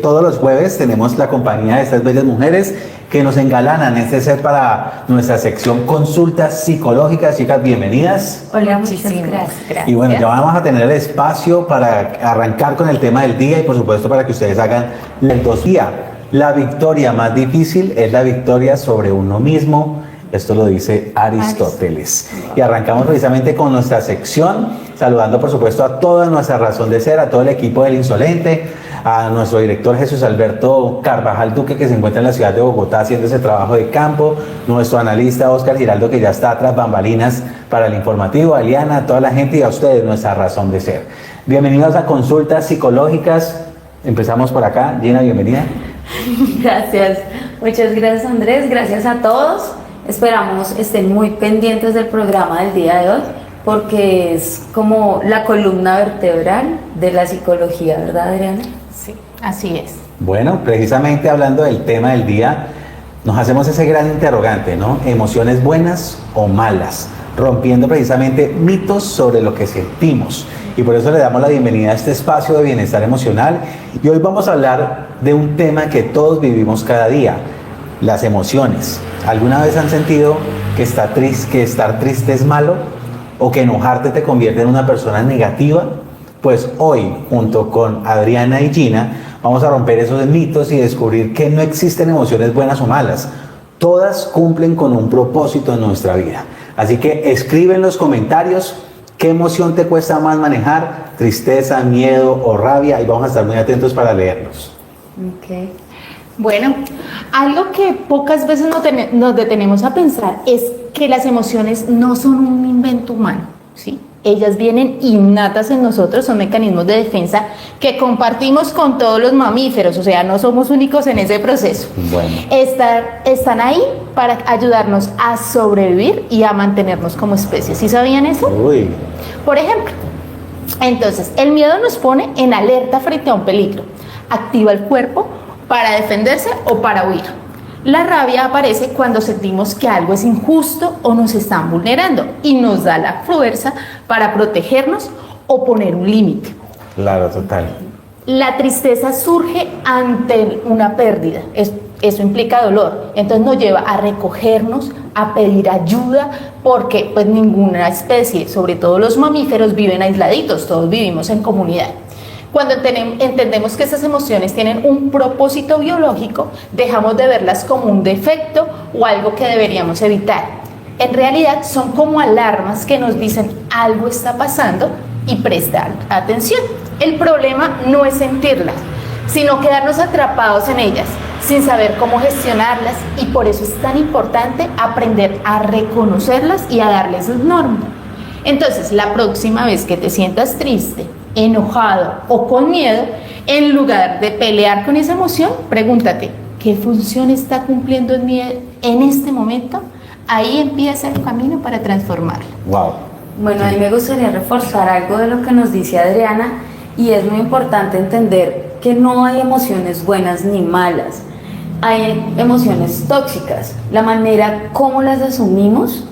Todos los jueves tenemos la compañía de estas bellas mujeres que nos engalanan este set para nuestra sección Consultas Psicológicas. Chicas, bienvenidas. Hola, muchísimas gracias. Y bueno, ya vamos a tener el espacio para arrancar con el tema del día y por supuesto para que ustedes hagan el día. La victoria más difícil es la victoria sobre uno mismo. Esto lo dice Aristóteles. Y arrancamos precisamente con nuestra sección, saludando por supuesto a toda nuestra razón de ser, a todo el equipo del Insolente, a nuestro director Jesús Alberto Carvajal Duque, que se encuentra en la ciudad de Bogotá haciendo ese trabajo de campo, nuestro analista Oscar Giraldo, que ya está tras bambalinas para el informativo, a Eliana, a toda la gente y a ustedes, nuestra razón de ser. Bienvenidos a Consultas Psicológicas. Empezamos por acá. Gina, bienvenida. Gracias, muchas gracias Andrés, gracias a todos. Esperamos estén muy pendientes del programa del día de hoy, porque es como la columna vertebral de la psicología, ¿verdad, Adriana? Sí, así es. Bueno, precisamente hablando del tema del día, nos hacemos ese gran interrogante, ¿no? ¿Emociones buenas o malas? Rompiendo precisamente mitos sobre lo que sentimos. Y por eso le damos la bienvenida a este espacio de bienestar emocional. Y hoy vamos a hablar de un tema que todos vivimos cada día: las emociones. ¿Alguna vez han sentido que estar triste es malo? ¿O que enojarte te convierte en una persona negativa? Pues hoy, junto con Adriana y Gina, vamos a romper esos mitos y descubrir que no existen emociones buenas o malas. Todas cumplen con un propósito en nuestra vida. Así que escribe en los comentarios qué emoción te cuesta más manejar: tristeza, miedo o rabia, y vamos a estar muy atentos para leerlos. Okay. Bueno, algo que pocas veces nos detenemos a pensar es que las emociones no son un invento humano, ¿sí? Ellas vienen innatas en nosotros, son mecanismos de defensa que compartimos con todos los mamíferos, o sea, no somos únicos en ese proceso. Bueno. Están ahí para ayudarnos a sobrevivir y a mantenernos como especie. ¿Sí sabían eso? Uy. Por ejemplo, entonces, el miedo nos pone en alerta frente a un peligro, activa el cuerpo para defenderse o para huir. La rabia aparece cuando sentimos que algo es injusto o nos están vulnerando y nos da la fuerza para protegernos o poner un límite. Claro, total. La tristeza surge ante una pérdida. Eso implica dolor. Entonces nos lleva a recogernos, a pedir ayuda, porque pues ninguna especie, sobre todo los mamíferos, viven aisladitos, todos vivimos en comunidad. Cuando entendemos que esas emociones tienen un propósito biológico, dejamos de verlas como un defecto o algo que deberíamos evitar. En realidad son como alarmas que nos dicen algo está pasando y prestar atención. El problema no es sentirlas, sino quedarnos atrapados en ellas, sin saber cómo gestionarlas, y por eso es tan importante aprender a reconocerlas y a darles un nombre. Entonces, la próxima vez que te sientas triste, enojado o con miedo, en lugar de pelear con esa emoción, pregúntate, ¿qué función está cumpliendo en mí en este momento? Ahí empieza el camino para transformarlo. Wow. Bueno, a mí me gustaría reforzar algo de lo que nos dice Adriana, y es muy importante entender que no hay emociones buenas ni malas, hay emociones tóxicas. La manera como las asumimos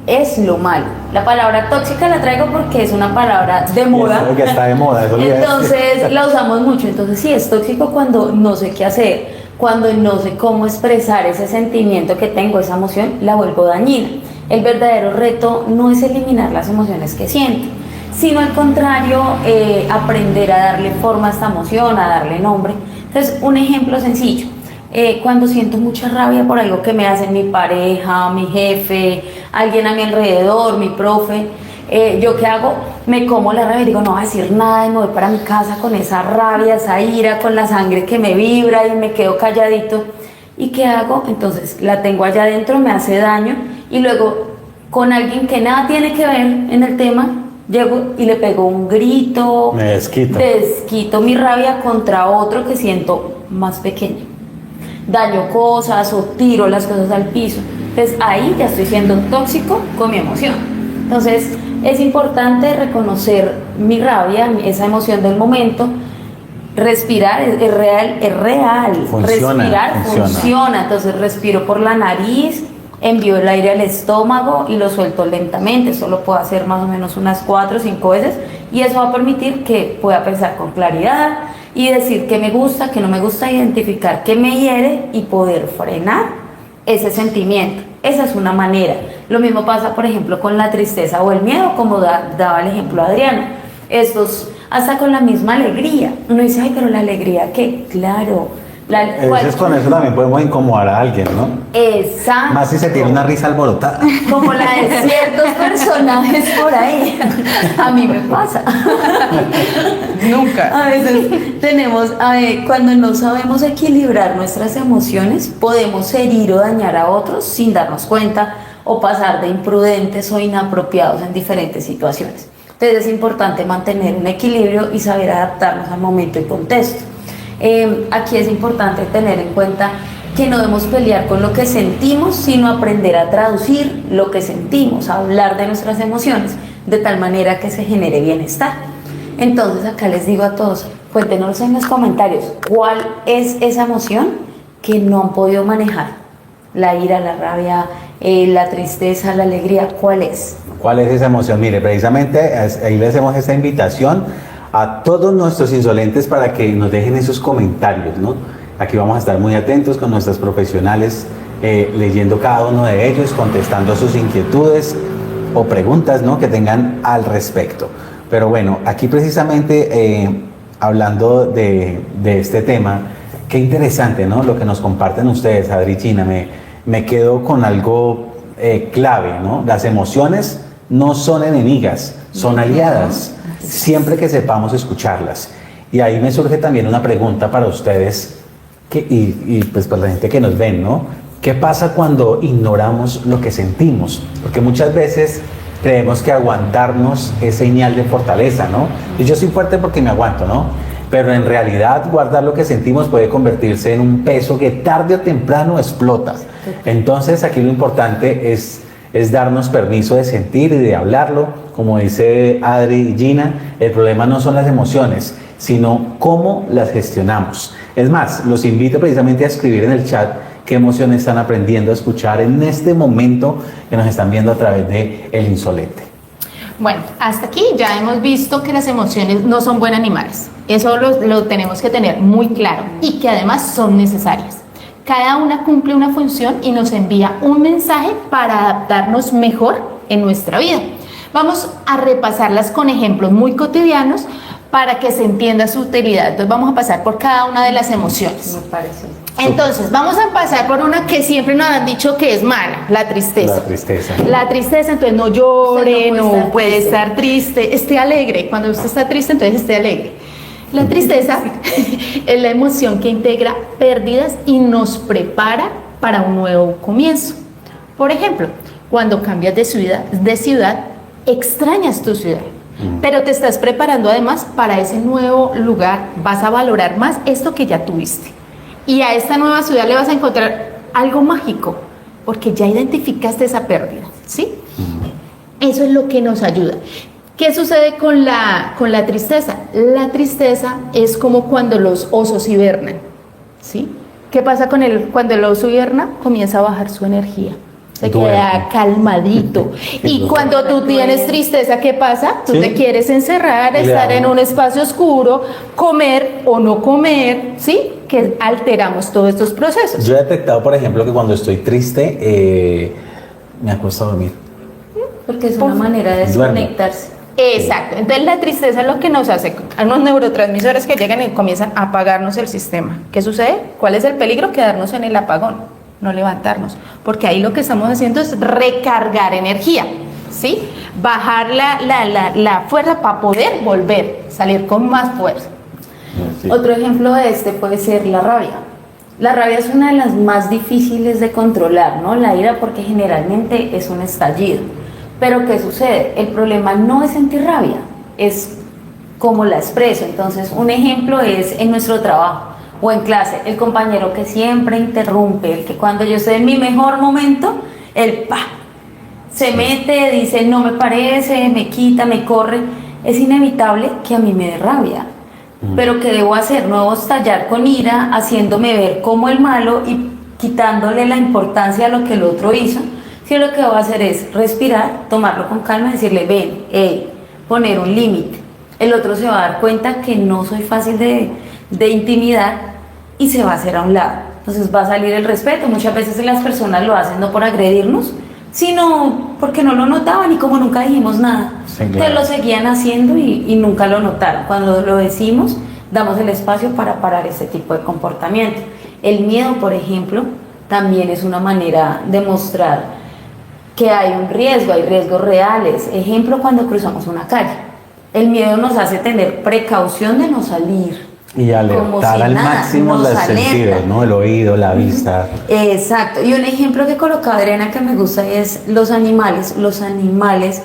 es lo malo. La palabra tóxica la traigo porque es una palabra de moda. Que está de moda. Eso Entonces la usamos mucho. Entonces sí, es tóxico cuando no sé qué hacer, cuando no sé cómo expresar ese sentimiento que tengo, esa emoción, la vuelvo dañina. El verdadero reto no es eliminar las emociones que siento, sino al contrario, aprender a darle forma a esta emoción, a darle nombre. Entonces, un ejemplo sencillo: cuando siento mucha rabia por algo que me hace mi pareja, mi jefe, alguien a mi alrededor, mi profe, ¿yo qué hago? Me como la rabia y digo, no voy a decir nada, y me voy para mi casa con esa rabia, esa ira, con la sangre que me vibra, y me quedo calladito. ¿Y qué hago? Entonces la tengo allá adentro, me hace daño, y luego con alguien que nada tiene que ver en el tema, llego y le pego un grito, me desquito mi rabia contra otro que siento más pequeño. Daño cosas o tiro las cosas al piso. Entonces ahí ya estoy siendo tóxico con mi emoción. Entonces es importante reconocer mi rabia, esa emoción del momento. Respirar es real. Respirar funciona. Entonces respiro por la nariz, envío el aire al estómago y lo suelto lentamente. Eso lo puedo hacer más o menos unas 4 o 5 veces, y eso va a permitir que pueda pensar con claridad y decir qué me gusta, qué no me gusta, identificar qué me hiere y poder frenar ese sentimiento. Esa es una manera. Lo mismo pasa, por ejemplo, con la tristeza o el miedo, como daba el ejemplo Adriano. Estos, hasta con la misma alegría. Uno dice, ay, pero la alegría, ¿qué? Claro. A veces con eso también podemos incomodar a alguien, ¿no? Exacto. Más si se tiene una risa alborotada. Como la de ciertos personajes por ahí. A mí me pasa. Nunca. A veces tenemos, cuando no sabemos equilibrar nuestras emociones, podemos herir o dañar a otros sin darnos cuenta o pasar de imprudentes o inapropiados en diferentes situaciones. Entonces es importante mantener un equilibrio y saber adaptarnos al momento y contexto. Aquí es importante tener en cuenta que no debemos pelear con lo que sentimos, sino aprender a traducir lo que sentimos, a hablar de nuestras emociones, de tal manera que se genere bienestar. Entonces acá les digo a todos, cuéntenos en los comentarios, ¿cuál es esa emoción que no han podido manejar? La ira, la rabia, la tristeza, la alegría, ¿cuál es? ¿Cuál es esa emoción? Mire, precisamente ahí le hacemos esta invitación a todos nuestros insolentes para que nos dejen esos comentarios, ¿no? Aquí vamos a estar muy atentos con nuestros profesionales, leyendo cada uno de ellos, contestando sus inquietudes o preguntas, ¿no?, que tengan al respecto. Pero bueno, aquí precisamente hablando de este tema, qué interesante, ¿no?, lo que nos comparten ustedes, Adri, Gina. Me quedo con algo clave, ¿no? Las emociones no son enemigas, son aliadas, siempre que sepamos escucharlas. Y ahí me surge también una pregunta para ustedes y pues para la gente que nos ven, ¿no? ¿Qué pasa cuando ignoramos lo que sentimos? Porque muchas veces creemos que aguantarnos es señal de fortaleza, ¿no? Y yo soy fuerte porque me aguanto, ¿no? Pero en realidad guardar lo que sentimos puede convertirse en un peso que tarde o temprano explota. Entonces aquí lo importante es darnos permiso de sentir y de hablarlo. Como dice Adri y Gina, el problema no son las emociones, sino cómo las gestionamos. Es más, los invito precisamente a escribir en el chat qué emociones están aprendiendo a escuchar en este momento que nos están viendo a través de El Insolente. Bueno, hasta aquí ya hemos visto que las emociones no son buenos animales. Eso lo tenemos que tener muy claro y que además son necesarias. Cada una cumple una función y nos envía un mensaje para adaptarnos mejor en nuestra vida. Vamos a repasarlas con ejemplos muy cotidianos para que se entienda su utilidad. Entonces vamos a pasar por cada una de las emociones. Me parece. Entonces vamos a pasar por una que siempre nos han dicho que es mala, la tristeza. La tristeza. La tristeza, entonces no llore, no puede triste. estar triste, esté alegre. Cuando usted está triste, entonces esté alegre. La tristeza es la emoción que integra pérdidas y nos prepara para un nuevo comienzo. Por ejemplo, cuando cambias de ciudad, extrañas tu ciudad, pero te estás preparando además para ese nuevo lugar. Vas a valorar más esto que ya tuviste. Y a esta nueva ciudad le vas a encontrar algo mágico, porque ya identificaste esa pérdida, ¿sí? Eso es lo que nos ayuda. ¿Qué sucede con la tristeza? La tristeza es como cuando los osos hibernan, ¿sí? ¿Qué pasa cuando el oso hiberna? Comienza a bajar su energía. Se queda calmadito. Y cuando tú tienes tristeza, ¿qué pasa? Tú te quieres encerrar, estar en un espacio oscuro, comer o no comer, ¿sí? Que alteramos todos estos procesos. Yo he detectado, por ejemplo, que cuando estoy triste, me acuesto a dormir. Porque es una manera de desconectarse. Exacto. Entonces la tristeza es lo que nos hace, hay unos neurotransmisores que llegan y comienzan a apagarnos el sistema. ¿Qué sucede? ¿Cuál es el peligro? Quedarnos en el apagón, no levantarnos, porque ahí lo que estamos haciendo es recargar energía, ¿sí? Bajar la fuerza para poder volver, salir con más fuerza. Sí. Otro ejemplo de este puede ser la rabia. La rabia es una de las más difíciles de controlar, ¿no? La ira, porque generalmente es un estallido. Pero ¿qué sucede? El problema no es sentir rabia, es cómo la expreso. Entonces, un ejemplo es en nuestro trabajo o en clase, el compañero que siempre interrumpe, el que cuando yo estoy en mi mejor momento, él se mete, dice no me parece, me quita, me corre. Es inevitable que a mí me dé rabia. Pero ¿qué debo hacer? No debo estallar con ira, haciéndome ver como el malo y quitándole la importancia a lo que el otro hizo. Si lo que debo hacer es respirar, tomarlo con calma y decirle, ven, poner un límite. El otro se va a dar cuenta que no soy fácil de de intimidad y se va a hacer a un lado. Entonces va a salir el respeto. Muchas veces las personas lo hacen no por agredirnos, sino porque no lo notaban y como nunca dijimos nada, Sí, entonces claro. lo seguían haciendo y nunca lo notaron. Cuando lo decimos, damos el espacio para parar ese tipo de comportamiento. El miedo, por ejemplo, también es una manera de mostrar que hay un riesgo, hay riesgos reales. Ejemplo, cuando cruzamos una calle. El miedo nos hace tener precaución de no salir. Y Como alertar si al nada, máximo nos los alerta. sentidos, ¿no? El oído, la vista. Exacto. Y un ejemplo que colocaba Adriana que me gusta es los animales. Los animales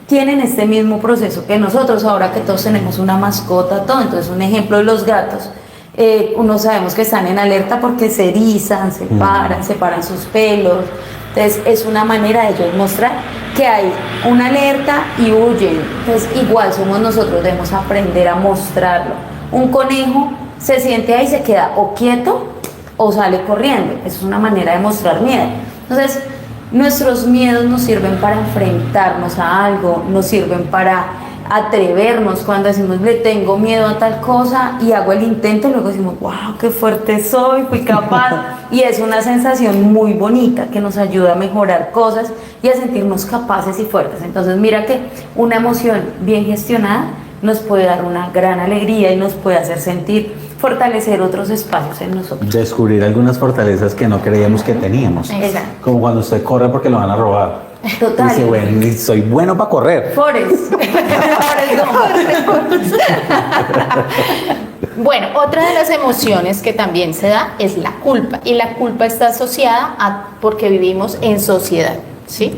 tienen este mismo proceso que nosotros, ahora que todos tenemos una mascota, todo. Entonces, un ejemplo de los gatos. Uno sabemos que están en alerta porque se erizan, se paran sus pelos. Entonces, es una manera de ellos mostrar que hay una alerta y huyen. Entonces, igual somos nosotros, debemos aprender a mostrarlo. Un conejo se siente ahí, se queda o quieto o sale corriendo. Eso es una manera de mostrar miedo. Entonces, nuestros miedos nos sirven para enfrentarnos a algo, nos sirven para atrevernos. Cuando decimos le tengo miedo a tal cosa y hago el intento, luego decimos wow, qué fuerte soy, fui capaz. Y es una sensación muy bonita que nos ayuda a mejorar cosas y a sentirnos capaces y fuertes. Entonces mira que una emoción bien gestionada nos puede dar una gran alegría y nos puede hacer sentir, fortalecer otros espacios en nosotros. Descubrir algunas fortalezas que no creíamos que teníamos. Exacto. Como cuando usted corre porque lo van a robar. Total. Dice, bueno, soy bueno para correr. Forrest. Forrest Gump. Bueno, otra de las emociones que también se da es la culpa. Y la culpa está asociada a porque vivimos en sociedad, ¿sí?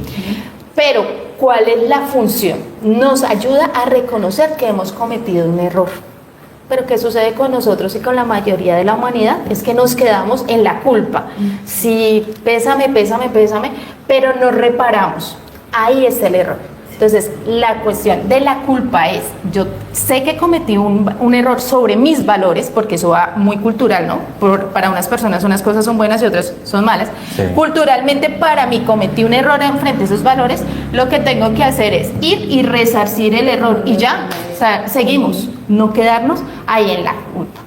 Pero, ¿cuál es la función? Nos ayuda a reconocer que hemos cometido un error. Pero ¿qué sucede con nosotros y con la mayoría de la humanidad? Es que nos quedamos en la culpa. Sí, pésame, pero no reparamos. Ahí está el error. Entonces, la cuestión de la culpa es, yo sé que cometí un error sobre mis valores, porque eso va muy cultural, ¿no? Para unas personas unas cosas son buenas y otras son malas. Sí. Culturalmente, para mí, cometí un error en frente a esos valores, lo que tengo que hacer es ir y resarcir el error y ya, o sea, seguimos, no quedarnos ahí en la culpa.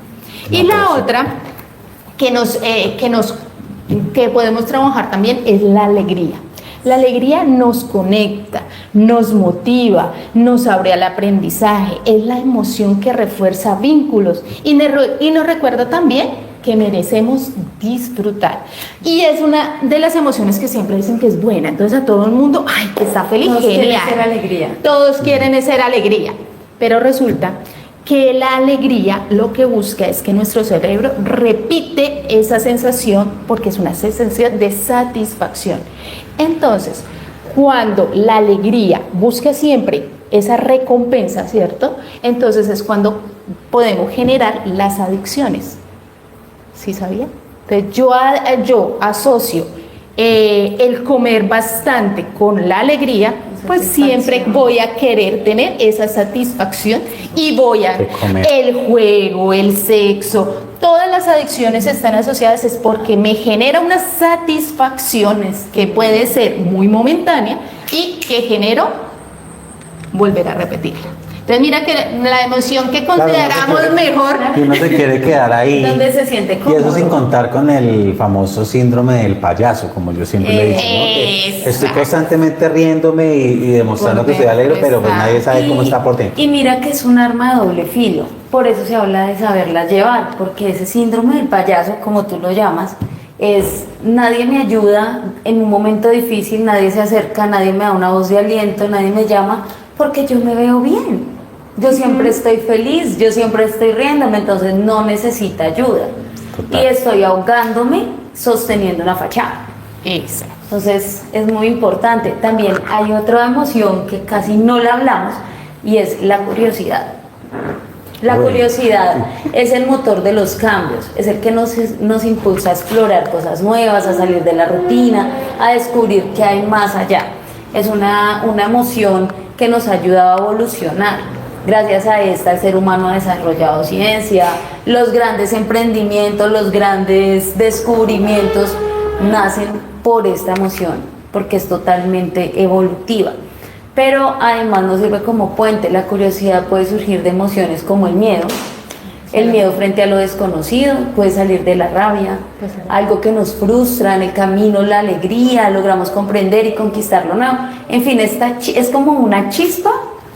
Y la otra que podemos trabajar también es la alegría. La alegría nos conecta, nos motiva, nos abre al aprendizaje, es la emoción que refuerza vínculos y nos recuerda también que merecemos disfrutar. Y es una de las emociones que siempre dicen que es buena, entonces a todo el mundo, ¡ay, que está feliz! Todos quieren Genial. ser alegría. Todos quieren ser alegría, pero resulta que la alegría lo que busca es que nuestro cerebro repite esa sensación porque es una sensación de satisfacción. Entonces, cuando la alegría busca siempre esa recompensa, ¿cierto? Entonces es cuando podemos generar las adicciones. ¿Sí sabía? Entonces yo asocio el comer bastante con la alegría, pues siempre voy a querer tener esa satisfacción y voy a De comer. el juego, el sexo, todas las adicciones están asociadas es porque me genera unas satisfacciones que puede ser muy momentánea y que genero volver a repetirla. Entonces mira que la emoción que consideramos Claro, mejor Y uno se quiere quedar ahí. Donde se siente Y cómodo. eso sin contar con el famoso síndrome del payaso, como yo siempre le digo, ¿no? Que estoy Exacto. constantemente riéndome y demostrando que estoy alegre, pero pues nadie sabe cómo está por dentro. Y mira que es un arma de doble filo. Por eso se habla de saberla llevar, porque ese síndrome del payaso, como tú lo llamas, es nadie me ayuda en un momento difícil, nadie se acerca, nadie me da una voz de aliento, nadie me llama, porque yo me veo bien. Yo siempre estoy feliz, yo siempre estoy riéndome, entonces no necesita ayuda. Total. Y estoy ahogándome sosteniendo una fachada. Exacto. Entonces es muy importante. También hay otra emoción que casi no la hablamos y es la curiosidad. La Bueno. curiosidad es el motor de los cambios, es el que nos impulsa a explorar cosas nuevas, a salir de la rutina, a descubrir qué hay más allá. Es una emoción que nos ayuda a evolucionar. Gracias a esta, el ser humano ha desarrollado ciencia, los grandes emprendimientos, los grandes descubrimientos nacen por esta emoción, porque es totalmente evolutiva. Pero además nos sirve como puente. La curiosidad puede surgir de emociones como el miedo, El miedo frente a lo desconocido, puede salir de la rabia, Pues, algo que nos frustra en el camino, la alegría, logramos comprender y conquistar lo nuevo. En fin, es como una chispa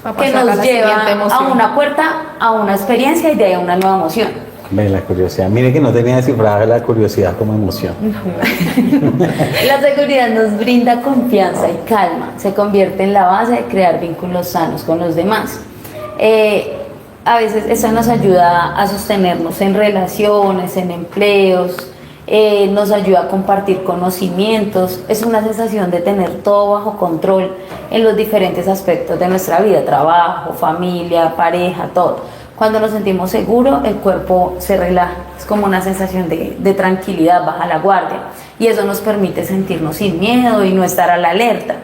Va a que pasar a nos la lleva siguiente emoción. a una puerta, a una experiencia y de ahí a una nueva emoción. Ve la curiosidad. Mire que no tenía descifrada la curiosidad como emoción. La seguridad nos brinda confianza y calma, se convierte en la base de crear vínculos sanos con los demás. A veces eso nos ayuda a sostenernos en relaciones, en empleos, nos ayuda a compartir conocimientos, es una sensación de tener todo bajo control en los diferentes aspectos de nuestra vida, trabajo, familia, pareja, todo. Cuando nos sentimos seguros, el cuerpo se relaja, es como una sensación de tranquilidad, baja la guardia, y eso nos permite sentirnos sin miedo y no estar a la alerta.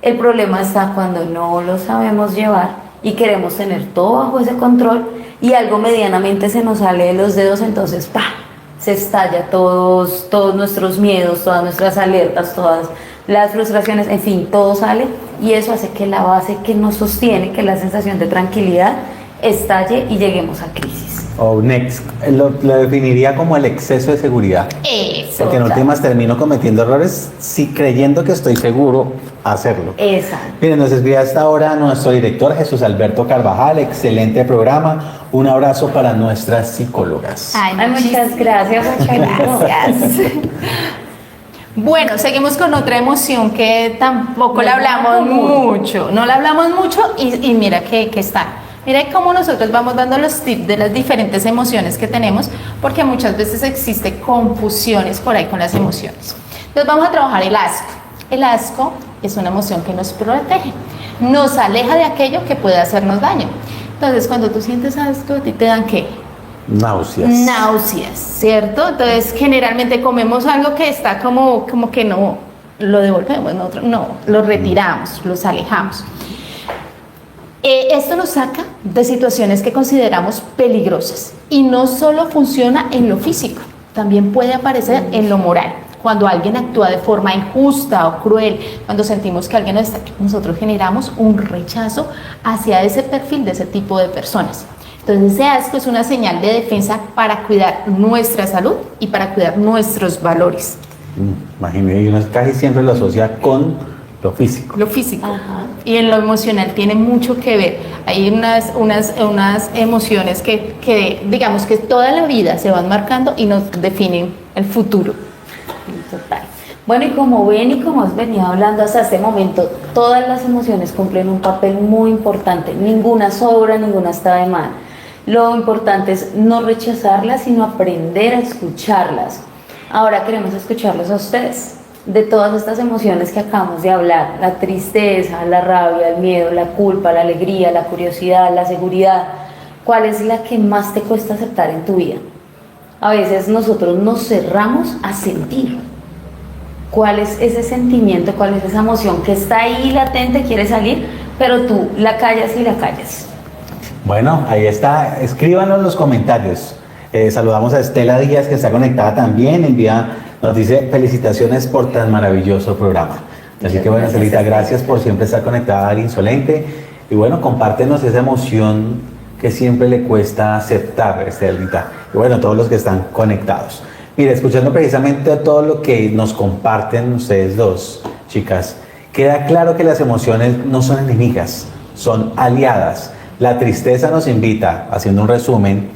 El problema está cuando no lo sabemos llevar y queremos tener todo bajo ese control y algo medianamente se nos sale de los dedos, entonces ¡pah!, se estalla todos nuestros miedos, todas nuestras alertas, todas las frustraciones, en fin, todo sale, y eso hace que la base que nos sostiene, que es la sensación de tranquilidad, estalle y lleguemos a crisis. O next, lo definiría como el exceso de seguridad. Eso. Porque en últimas termino cometiendo errores si creyendo que estoy seguro hacerlo. Exacto. Miren, nos escribe hasta ahora nuestro director Jesús Alberto Carvajal, excelente programa. Un abrazo para nuestras psicólogas. Ay, Ay, muchas gracias. Gracias. Bueno, seguimos con otra emoción que tampoco No la hablamos común. mucho. No la hablamos mucho y mira que está. Mira cómo nosotros vamos dando los tips de las diferentes emociones que tenemos, porque muchas veces existe confusiones por ahí con las emociones. Entonces vamos a trabajar el asco. El asco es una emoción que nos protege, nos aleja de aquello que puede hacernos daño. Entonces cuando tú sientes asco, a ti te dan ¿qué? Náuseas. Náuseas, ¿cierto? Entonces generalmente comemos algo que está como que no lo devolvemos, no, lo retiramos, los alejamos. Esto nos saca de situaciones que consideramos peligrosas y no solo funciona en lo físico, también puede aparecer en lo moral. Cuando alguien actúa de forma injusta o cruel, cuando sentimos que alguien está, nosotros generamos un rechazo hacia ese perfil de ese tipo de personas. Entonces ese asco es una señal de defensa para cuidar nuestra salud y para cuidar nuestros valores. Imagínate, y uno casi siempre lo asocia con lo físico. Lo físico. Ajá. Y en lo emocional tiene mucho que ver. Hay unas emociones que digamos que toda la vida se van marcando y nos definen el futuro. Total. Bueno, y como ven y como has venido hablando hasta este momento, todas las emociones cumplen un papel muy importante. Ninguna sobra, ninguna está de más. Lo importante es no rechazarlas, sino aprender a escucharlas. Ahora queremos escucharlos a ustedes. De todas estas emociones que acabamos de hablar, la tristeza, la rabia, el miedo, la culpa, la alegría, la curiosidad, la seguridad, ¿cuál es la que más te cuesta aceptar en tu vida? A veces nosotros nos cerramos a sentir. ¿Cuál es ese sentimiento, cuál es esa emoción que está ahí latente, quiere salir, pero tú la callas y la callas? Bueno, ahí está. Escríbanos en los comentarios. Saludamos a Estela Díaz, que está conectada también. Nos dice felicitaciones por tan maravilloso programa. Así que bueno, Estelita, gracias por siempre estar conectada al Insolente. Y bueno, compártenos esa emoción que siempre le cuesta aceptar, Estelita. Y bueno, todos los que están conectados. Mire, escuchando precisamente todo lo que nos comparten ustedes dos, chicas, queda claro que las emociones no son enemigas, son aliadas. La tristeza nos invita, haciendo un resumen,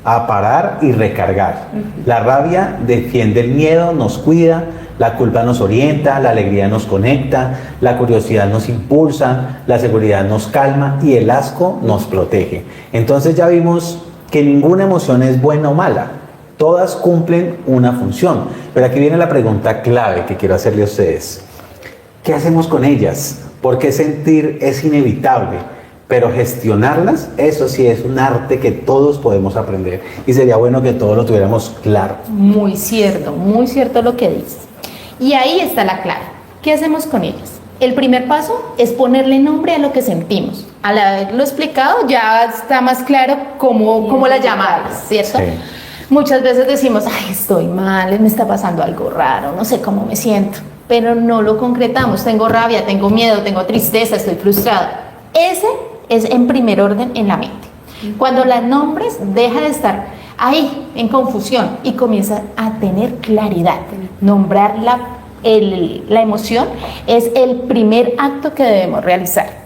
a parar y recargar. La rabia defiende el miedo, nos cuida, la culpa nos orienta, la alegría nos conecta, la curiosidad nos impulsa, la seguridad nos calma y el asco nos protege. Entonces ya vimos que ninguna emoción es buena o mala, todas cumplen una función. Pero aquí viene la pregunta clave que quiero hacerle a ustedes. ¿Qué hacemos con ellas? Porque sentir es inevitable, pero gestionarlas, eso sí es un arte que todos podemos aprender y sería bueno que todos lo tuviéramos claro. Muy cierto lo que dices. Y ahí está la clave. ¿Qué hacemos con ellas? El primer paso es ponerle nombre a lo que sentimos. Al haberlo explicado ya está más claro cómo la llamamos, ¿cierto? Sí. Muchas veces decimos, ay, estoy mal, me está pasando algo raro, no sé cómo me siento, pero no lo concretamos. Tengo rabia, tengo miedo, tengo tristeza, estoy frustrado. Ese es en primer orden en la mente. Cuando las nombres, deja de estar ahí en confusión y comienza a tener claridad. Nombrar la emoción es el primer acto que debemos realizar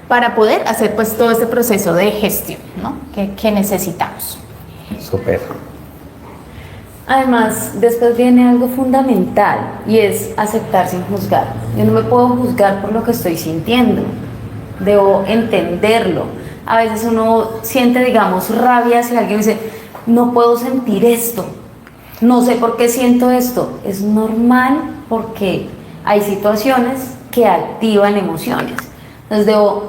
para poder hacer pues todo este proceso de gestión, ¿no? que necesitamos. Súper. Además, después viene algo fundamental y es aceptar sin juzgar. Yo no me puedo juzgar por lo que estoy sintiendo, debo entenderlo. A veces uno siente, digamos, rabia si alguien dice, no puedo sentir esto, no sé por qué siento esto. Es normal porque hay situaciones que activan emociones. Entonces debo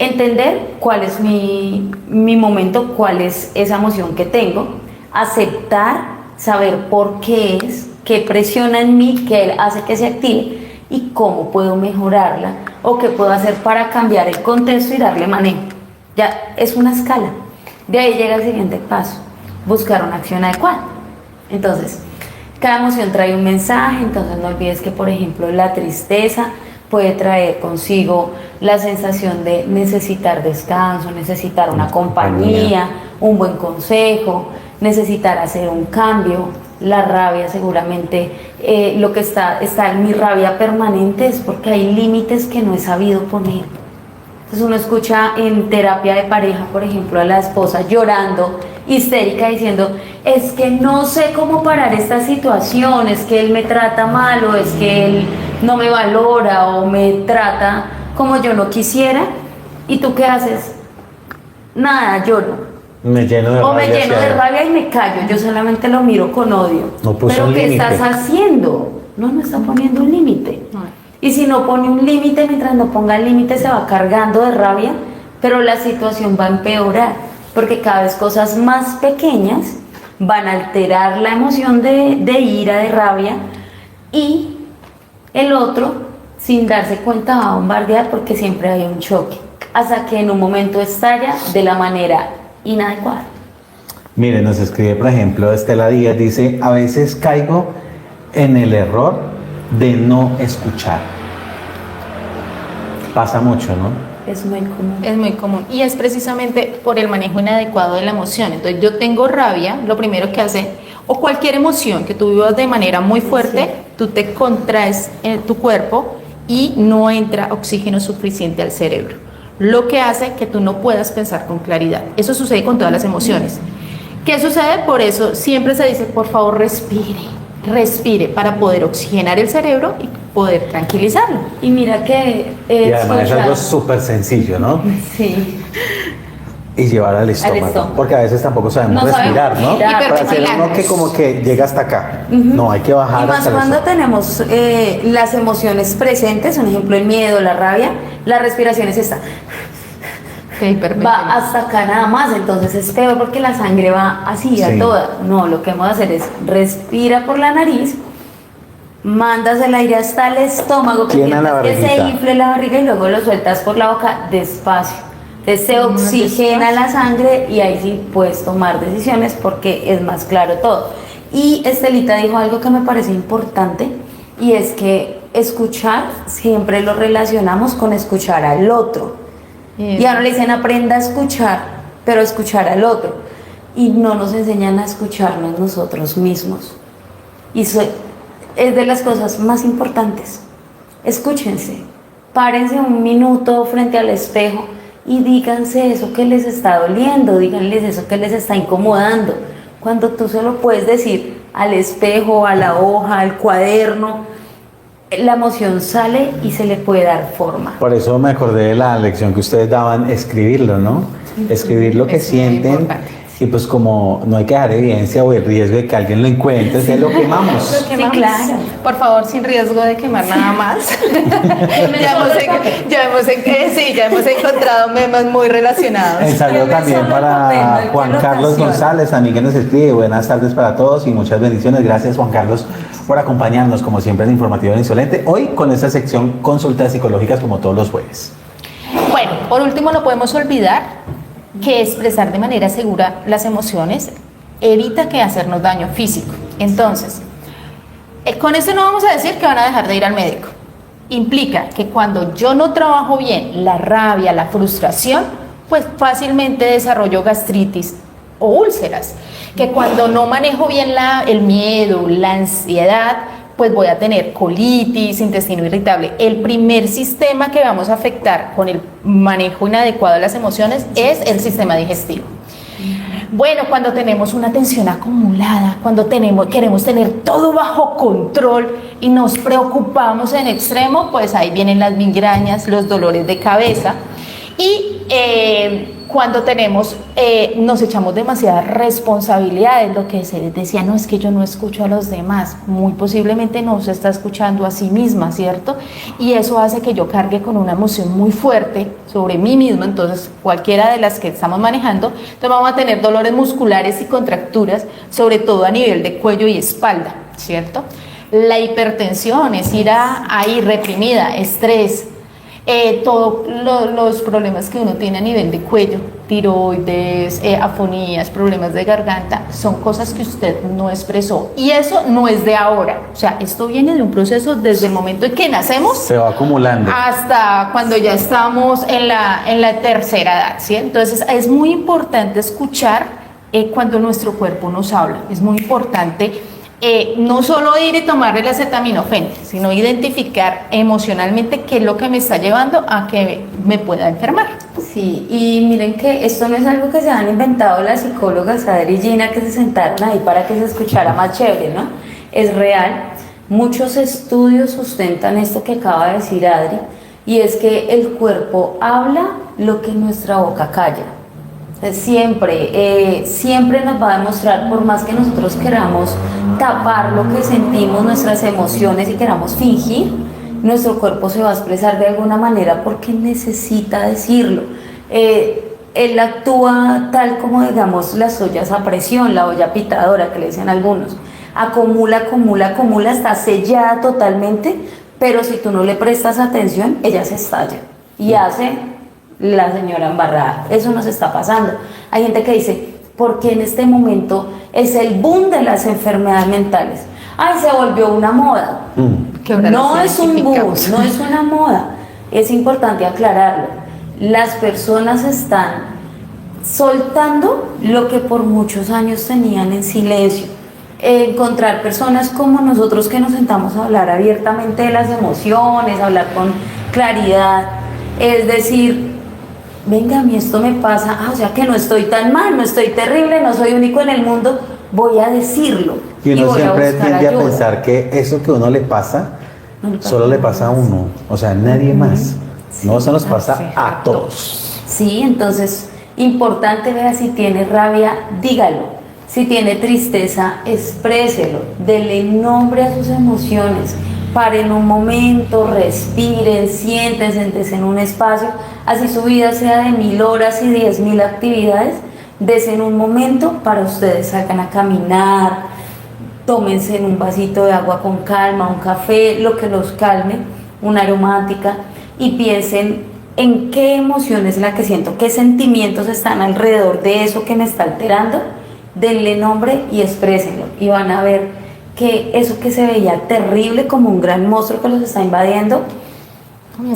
entender cuál es mi momento, cuál es esa emoción que tengo, aceptar, saber por qué es, qué presiona en mí, qué hace que se active y cómo puedo mejorarla o qué puedo hacer para cambiar el contexto y darle manejo. Ya es una escala. De ahí llega el siguiente paso, buscar una acción adecuada. Entonces, cada emoción trae un mensaje, entonces no olvides que, por ejemplo, la tristeza puede traer consigo la sensación de necesitar descanso, necesitar una compañía, un buen consejo, necesitar hacer un cambio. La rabia seguramente, lo que está en mi rabia permanente es porque hay límites que no he sabido poner. Entonces uno escucha en terapia de pareja, por ejemplo, a la esposa llorando, histérica, diciendo, es que no sé cómo parar esta situación, es que él me trata mal, o es que él no me valora, o me trata como yo no quisiera. ¿Y tú qué haces? Nada, lloro. Me lleno de O me rabia lleno hacia de él. rabia y me callo, yo solamente lo miro con odio. No puso ¿Pero un qué límite. estás haciendo? No está poniendo un límite. Y si no pone un límite, mientras no ponga el límite se va cargando de rabia, pero la situación va a empeorar, porque cada vez cosas más pequeñas van a alterar la emoción de ira, de rabia, y el otro, sin darse cuenta, va a bombardear porque siempre hay un choque, hasta que en un momento estalla de la manera inadecuada. Mire, nos escribe, por ejemplo, Estela Díaz, dice, a veces caigo en el error de no escuchar. Pasa mucho, ¿no? Es muy común. Es muy común y es precisamente por el manejo inadecuado de la emoción. Entonces yo tengo rabia, lo primero que hace, o cualquier emoción que tú vivas de manera muy fuerte, Sí. tú te contraes en tu cuerpo y no entra oxígeno suficiente al cerebro, lo que hace que tú no puedas pensar con claridad. Eso sucede con todas las emociones. ¿Qué sucede? Por eso siempre se dice, por favor, respire para poder oxigenar el cerebro y poder tranquilizarlo. Y mira que Y además es algo súper sencillo, ¿no? Sí. Y llevar al estómago, estómago. porque a veces tampoco sabemos No sabemos respirar, ¿no? respirar. Para hacer uno Hiperventilar. que como que llega hasta acá. No, hay que bajar Y más hasta el cuando estómago. tenemos las emociones presentes, un ejemplo el miedo, la rabia, la respiración es esta, va hasta acá nada más, entonces es peor porque la sangre va así a Sí. toda. No, lo que vamos a hacer es respira por la nariz, mandas el aire hasta el estómago, que, Llena la sientas que se barriguita. infle la barriga y luego lo sueltas por la boca despacio. Entonces se Más oxigena despacio. la sangre y ahí sí puedes tomar decisiones porque es más claro todo. Y Estelita dijo algo que me parece importante y es que escuchar siempre lo relacionamos con escuchar al otro. Y ahora le dicen aprenda a escuchar, pero escuchar al otro. Y no nos enseñan a escucharnos nosotros mismos. Y es de las cosas más importantes. Escúchense, párense un minuto frente al espejo y díganse eso que les está doliendo, díganles eso que les está incomodando. Cuando tú se lo puedes decir al espejo, a la hoja, al cuaderno, la emoción sale y se le puede dar forma. Por eso me acordé de la lección que ustedes daban, escribirlo, ¿no? Escribir lo que Es muy sienten. importante. Y pues como no hay que dejar evidencia o el riesgo de que alguien lo encuentre, entonces lo quemamos. Lo quemamos. Sí, claro. Por favor, sin riesgo de quemar nada más. ya hemos encontrado memes muy relacionados. Un saludo Yo me también solo para comprendo el Juan que lo Carlos ocasiona. González, también que nos escribe. Buenas tardes para todos y muchas bendiciones. Gracias, Juan Carlos, por acompañarnos, como siempre, en Informativo Insolente. Hoy con esta sección Consultas Psicológicas, como todos los jueves. Bueno, por último, no podemos olvidar que expresar de manera segura las emociones evita que hacernos daño físico. Entonces, con esto no vamos a decir que van a dejar de ir al médico implica que cuando yo no trabajo bien la rabia, la frustración, pues fácilmente desarrollo gastritis o úlceras. Que cuando no manejo bien el miedo, la ansiedad, pues voy a tener colitis, intestino irritable. El primer sistema que vamos a afectar con el manejo inadecuado de las emociones es el sistema digestivo. Bueno, cuando tenemos una tensión acumulada, cuando queremos tener todo bajo control y nos preocupamos en extremo, pues ahí vienen las migrañas, los dolores de cabeza. Y cuando nos echamos demasiadas responsabilidades, lo que se les decía, no, es que yo no escucho a los demás, muy posiblemente no se está escuchando a sí misma, ¿cierto? Y eso hace que yo cargue con una emoción muy fuerte sobre mí misma. Entonces cualquiera de las que estamos manejando, entonces vamos a tener dolores musculares y contracturas, sobre todo a nivel de cuello y espalda, ¿cierto? La hipertensión es ir ahí reprimida, estrés, todos los problemas que uno tiene a nivel de cuello, tiroides, afonías, problemas de garganta, son cosas que usted no expresó. Y eso no es de ahora. O sea, esto viene de un proceso desde el momento en que nacemos. Se va acumulando. Hasta cuando ya estamos en la tercera edad, ¿sí? Entonces, es muy importante escuchar cuando nuestro cuerpo nos habla. Es muy importante no solo ir y tomarle el acetaminofén, sino identificar emocionalmente qué es lo que me está llevando a que me pueda enfermar. Sí, y miren que esto no es algo que se han inventado las psicólogas Adri y Gina, que se sentaron ahí para que se escuchara más chévere, ¿no? Es real. Muchos estudios sustentan esto que acaba de decir Adri, y es que el cuerpo habla lo que nuestra boca calla. Siempre nos va a demostrar, por más que nosotros queramos tapar lo que sentimos, nuestras emociones, y queramos fingir, nuestro cuerpo se va a expresar de alguna manera porque necesita decirlo. Él actúa tal como, digamos, las ollas a presión, la olla pitadora que le dicen algunos. Acumula, está sellada totalmente, pero si tú no le prestas atención, ella se estalla y hace la señora embarrada. Eso nos está pasando. Hay gente que dice, porque en este momento es el boom de las enfermedades mentales. Ay, se volvió una moda. No es un boom, no es una moda. Es importante aclararlo. Las personas están soltando lo que por muchos años tenían en silencio. Encontrar personas como nosotros que nos sentamos a hablar abiertamente de las emociones, hablar con claridad, es decir, venga, a mí esto me pasa, o sea que no estoy tan mal, no estoy terrible, no soy único en el mundo, voy a decirlo. Y uno siempre tiende a pensar que eso que a uno le pasa, solo le pasa a uno, o sea, nadie más. Sí, no, eso nos pasa a todos. Sí, entonces, importante, vea, si tiene rabia, dígalo. Si tiene tristeza, expréselo, dele nombre a sus emociones. Paren un momento, respiren, siéntense en un espacio, así su vida sea de 1000 horas y 10.000 actividades, desen un momento para ustedes, salgan a caminar, tómense un vasito de agua con calma, un café, lo que los calme, una aromática, y piensen en qué emoción es la que siento, qué sentimientos están alrededor de eso que me está alterando, denle nombre y exprésenlo, y van a ver que eso que se veía terrible como un gran monstruo que los está invadiendo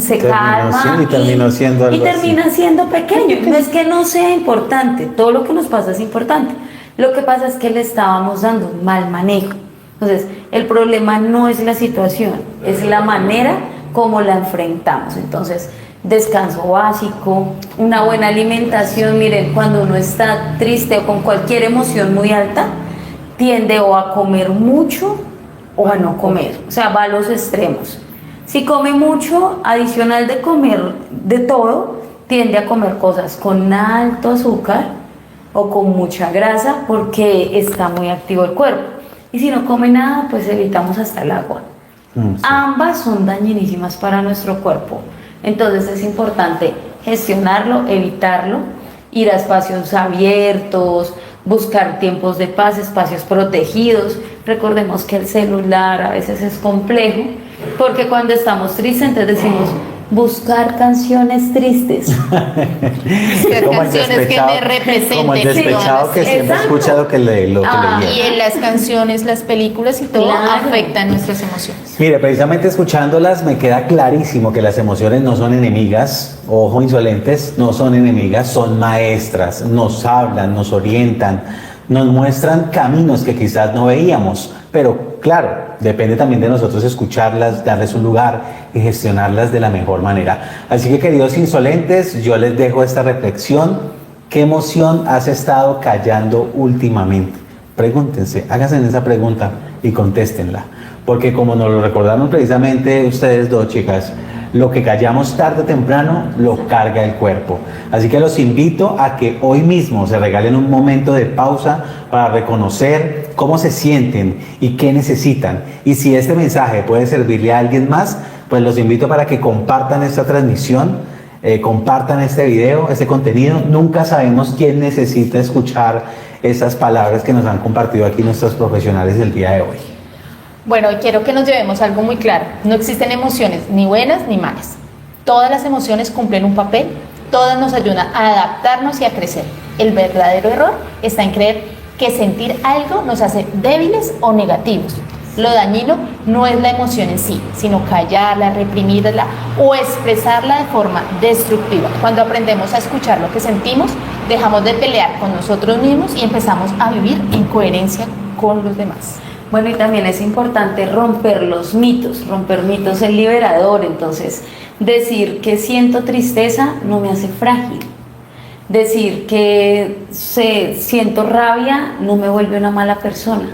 se calma y termina siendo algo termina siendo pequeño. No es que no sea importante, todo lo que nos pasa es importante, lo que pasa es que le estábamos dando un mal manejo. Entonces el problema no es la situación, es la manera como la enfrentamos. Entonces, descanso básico, una buena alimentación. Miren, cuando uno está triste o con cualquier emoción muy alta, tiende o a comer mucho o a no comer, o sea, va a los extremos. Si come mucho, adicional de comer de todo, tiende a comer cosas con alto azúcar o con mucha grasa porque está muy activo el cuerpo. Y si no come nada, pues evitamos hasta el agua. Sí. Ambas son dañinísimas para nuestro cuerpo. Entonces es importante gestionarlo, evitarlo, ir a espacios abiertos, buscar tiempos de paz, espacios protegidos. Recordemos que el celular a veces es complejo, porque cuando estamos tristes entonces decimos, buscar canciones tristes. Como el canciones que despechado, me representen. como el despechado que Sí, siempre exacto. escucha lo que le Y leía. en las canciones, las películas y todo Claro. afectan nuestras emociones. Mire, precisamente escuchándolas me queda clarísimo que las emociones no son enemigas, ojo insolentes, no son enemigas, son maestras, nos hablan, nos orientan, nos muestran caminos que quizás no veíamos, pero claro, depende también de nosotros escucharlas, darles un lugar y gestionarlas de la mejor manera. Así que queridos insolentes, yo les dejo esta reflexión. ¿Qué emoción has estado callando últimamente? Pregúntense, háganse esa pregunta y contéstenla. Porque como nos lo recordaron precisamente ustedes dos, chicas, lo que callamos tarde o temprano lo carga el cuerpo. Así que los invito a que hoy mismo se regalen un momento de pausa para reconocer cómo se sienten y qué necesitan. Y si este mensaje puede servirle a alguien más, pues los invito para que compartan esta transmisión, compartan este video, este contenido. Nunca sabemos quién necesita escuchar esas palabras que nos han compartido aquí nuestros profesionales del día de hoy. Bueno, quiero que nos llevemos algo muy claro. No existen emociones ni buenas ni malas. Todas las emociones cumplen un papel, todas nos ayudan a adaptarnos y a crecer. El verdadero error está en creer que sentir algo nos hace débiles o negativos. Lo dañino no es la emoción en sí, sino callarla, reprimirla o expresarla de forma destructiva. Cuando aprendemos a escuchar lo que sentimos, dejamos de pelear con nosotros mismos y empezamos a vivir en coherencia con los demás. Bueno, y también es importante romper los mitos. Romper mitos es liberador. Entonces, decir que siento tristeza no me hace frágil. Decir que siento rabia no me vuelve una mala persona.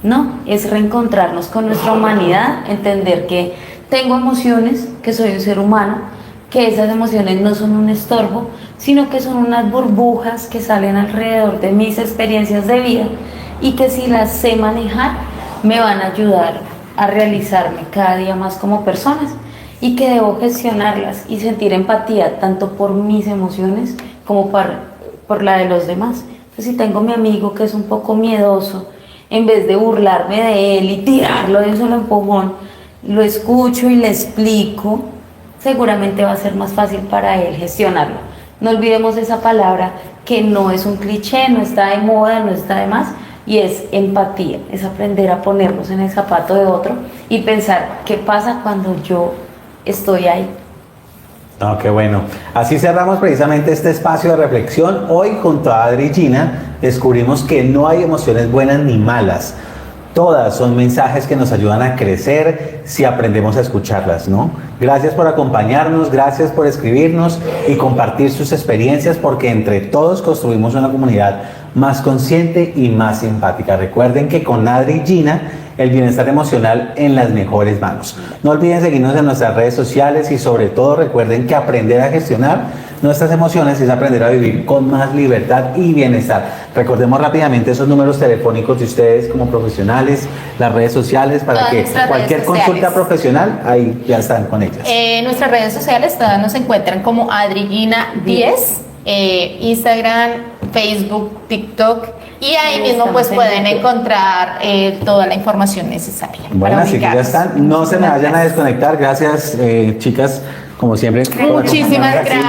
No, es reencontrarnos con nuestra humanidad, entender que tengo emociones, que soy un ser humano, que esas emociones no son un estorbo, sino que son unas burbujas que salen alrededor de mis experiencias de vida y que si las sé manejar, me van a ayudar a realizarme cada día más como personas y que debo gestionarlas y sentir empatía tanto por mis emociones como por la de los demás. Entonces, si tengo mi amigo que es un poco miedoso, en vez de burlarme de él y tirarlo de un solo empujón, lo escucho y le explico, seguramente va a ser más fácil para él gestionarlo. No olvidemos esa palabra que no es un cliché, no está de moda, no está de más, y es empatía, es aprender a ponernos en el zapato de otro y pensar qué pasa cuando yo estoy ahí. No, qué bueno. Así cerramos precisamente este espacio de reflexión. Hoy junto a Adri y Gina descubrimos que no hay emociones buenas ni malas. Todas son mensajes que nos ayudan a crecer si aprendemos a escucharlas, ¿no? Gracias por acompañarnos, gracias por escribirnos y compartir sus experiencias, porque entre todos construimos una comunidad más consciente y más empática. Recuerden que con Adri y Gina, el bienestar emocional en las mejores manos. No olviden seguirnos en nuestras redes sociales y sobre todo recuerden que aprender a gestionar nuestras emociones es aprender a vivir con más libertad y bienestar. Recordemos rápidamente esos números telefónicos de ustedes como profesionales, las redes sociales, para Todas que nuestras cualquier redes consulta sociales. profesional, ahí ya están con ellas. Nuestras redes sociales todas nos encuentran como Adrigina10, Instagram, Facebook, TikTok, y ahí mismo pues pueden encontrar toda la información necesaria. Bueno, para así que ya ubicarnos. están. No se me vayan a desconectar. Gracias, chicas, como siempre. por Muchísimas acompañarnos aquí. gracias.